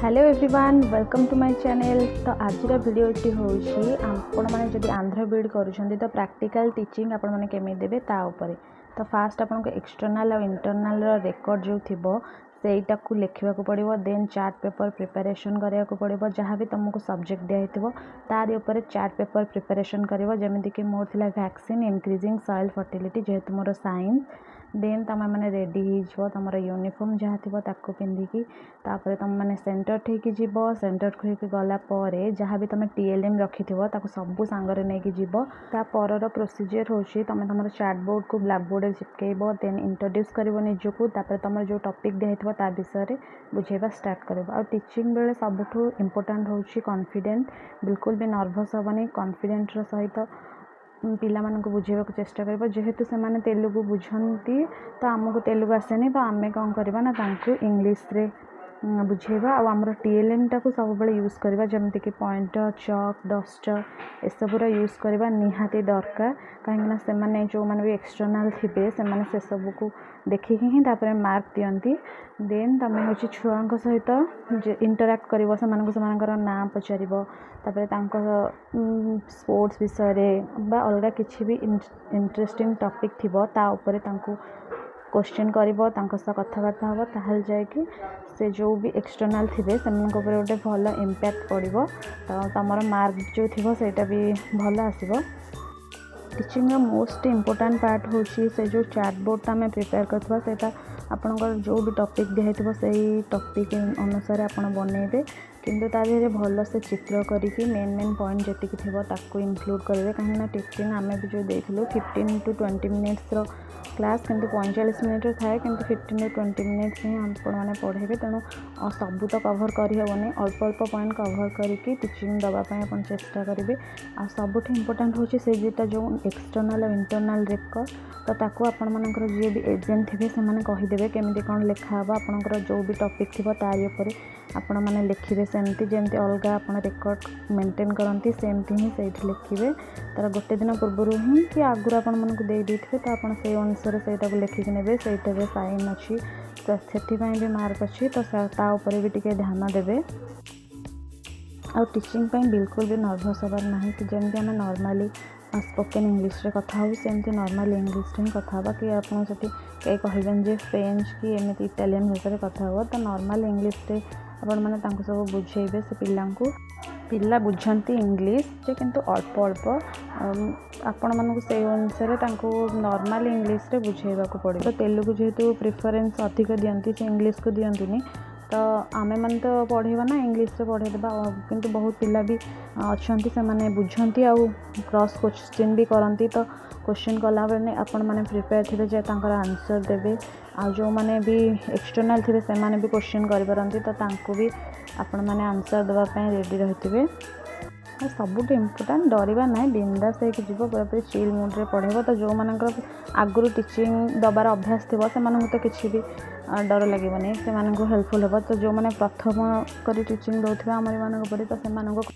Hello everyone welcome to my channel. तो आज भिडियोटी होची आपण माने जदि आंध्र बीड करूछंती तो प्रैक्टिकल टीचिंग आपण माने केमि देबे ता ऊपर। तो फास्ट आपन को एक्सटर्नल और इंटरनल रिकॉर्ड जो थिबो सेटा को लिखिबा को पड़िबो। देन चार्ट पेपर प्रिपरेशन करिया को पड़िबो। जहाँ भी तुमको सब्जेक्ट दिया हिथिबो तारि ऊपर चार्ट पेपर प्रिपरेशन करिवो। जेमिति कि मोर थिला वैक्सीन इंक्रीजिंग सॉइल फर्टिलिटी जेहेतु मोर साइंस। देन तुम मैंने रेडी हो तुम यूनिफॉर्म जहाँ थी ताको पिंधिकी तापर तुम मैंने सेंटर ठीक जीव। सेंटर ठीक गलापर जहाँ भी तुम टीएलएम रखी सब सांगे नहीं जीव। तापर प्रोसीजर हूँ तुम तुम चार्ट बोर्ड को ब्लैक बोर्ड चिपकेब। देन इंट्रोड्यूस कर निजको तापर तुम जो टॉपिक दिखाई ता विषय बुझेबा स्टार्ट कर। टीचिंग बेले सबुठू इम्पोर्टेंट हूँ कॉन्फिडेंट। बिल्कुल भी नर्भस हेनी कॉन्फिडेंट सहित पिला मानक बुझेबा को चेष्टा कर। जेहेतु से माने तेलुगु बुझंती तो आमको तेलुगु आसेनी तो आमे कौन करबा ना तांको इंग्लिश रे बुझेबा। आ हमर टीएलएम टा को सब बेले यूज करबा जेमति कि पॉइंटर चॉक डस्टर ए सब यूज करबा निहाती दरकार। कहीं से माने जो माने भी एक्सटर्नल थिबे से माने से सब को देखिक ही तापर मार्क दियंती। देन तुम हूँ छुआ सहित इंटराक्ट कर से ना पचार तापर स्पोर्ट्स विषय बा अलग किसी भी इंटरेस्टिंग टॉपिक थिबो ता ऊपर क्वेश्चन करिवो कथबार्ता हम ताहल जाकि से जो भी एक्सटर्नल थिबे से गोटे भल इम्पैक्ट पड़ो। तो तुम मार्क जो थी सेटा भी भल आसो। टीचिंग मोस्ट इम्पोर्टेंट पार्ट हूँ से जो चार्ट बोर्ड आम प्रिपेयर करवा आपंकर जो भी टॉपिक दिखाई से टॉपिक अनुसार आप बनइबे। किंतु तादेह भल से चित्र करी मेन मेन पॉइंट जी थी इनक्लूड करेंगे। कहीं टीचिंग आम भी जो देलु 15 to 20 मिनिट्स क्लास किंतु 45 मिनिट थाए कि 15 to 20 मिनिट्स ही आपने पढ़ेबे। तेणु सबू तो कभर करहबनी अल्प अल्प पॉइंट कभर करके टीचिंग दवापाई आप चेष्टा करेंगे। आ सबुठ इम्पोर्टेंट हूँ से दुटा जो एक्सटर्नल और इंटरनल रिकॉर्ड तो ताकू आपण मानकर जी भी एजेंट थे से कहीदेवे केमी कौन लिखाव आपंकर जो भी टॉपिक थी तारी उपर आपण मैंने लिखे सेमती जमी अलग आप रिकॉर्ड मेंटेन करती सेमती ही से लिखे। तार गोटे दिन पूर्व ही कि आगुरी आपण मानक देते तो आप अनुसार से लिखिक ने से साइन अच्छी तो से भी मार्क अच्छी तो ताऊपर भी टे ध्यान देवे। आ टीचिंग बिल्कुल भी नर्भस हबार ना कि जमी आम नॉर्मली स्पोकन इंग्लिश रे कथा हो सेमती नॉर्मल इंग्लिश रे कथा हाँ कि आपन से कई कहबेन जे फ्रेंच कि एमती इटालियन भाषा रे कथा हो तो नॉर्मल इंग्लिश रे आपण मैंने सब बुझेबे। से पिला बुझंती इंग्लिश जे किंतु अल्प अल्प आपण मानक से अनुसार नॉर्मल इंग्लिश रे बुझेबा को पड़े। तो तेलुगु जेहेतु प्रिफरेंस अधिक दियंती से इंग्लिश को दियंतीनी तो आमे मैंने तो पढ़ेबा ना इंग्लिश रे पढ़ेदेबा। किंतु बहुत पिला भी अच्छी से माने बुझंती आ क्रॉस क्वेश्चन भी करती तो क्वेश्चन कला बेले आपण माने प्रिपेयर थे जे तांकर आंसर देबे। आ जो माने भी एक्सटर्नल थे से माने भी क्वेश्चन करि तो तांको भी आपण माने आंसर देबा पई रेडी रहिथिबे। सबुठ इम्पोर्टाट डरवा ना बिंदास हो पूरा चिल मुड्रे पढ़ेब। तो जो मानकर आगुरी टीचिंग दबार अभ्यास थी से तो किसी भी डर लगे से हेल्पफुल हे। तो जो मैंने प्रथम कर टीचिंग दौर आमरी मान पर तो से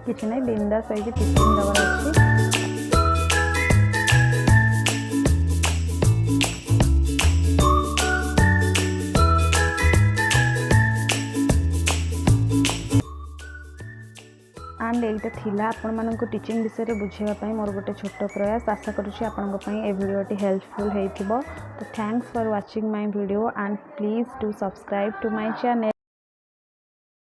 किसी ना बिंदास हो टीचिंग दबार अच्छी। एंड एटा थिला आपण मानक टीचिंग विषय में बुझापी मोर गोटे छोट प्रयास। आशा करुँची आपंपाई ए भिडियोटी हेल्पफुल हो। तो thanks for watching my video and please do subscribe to my channel.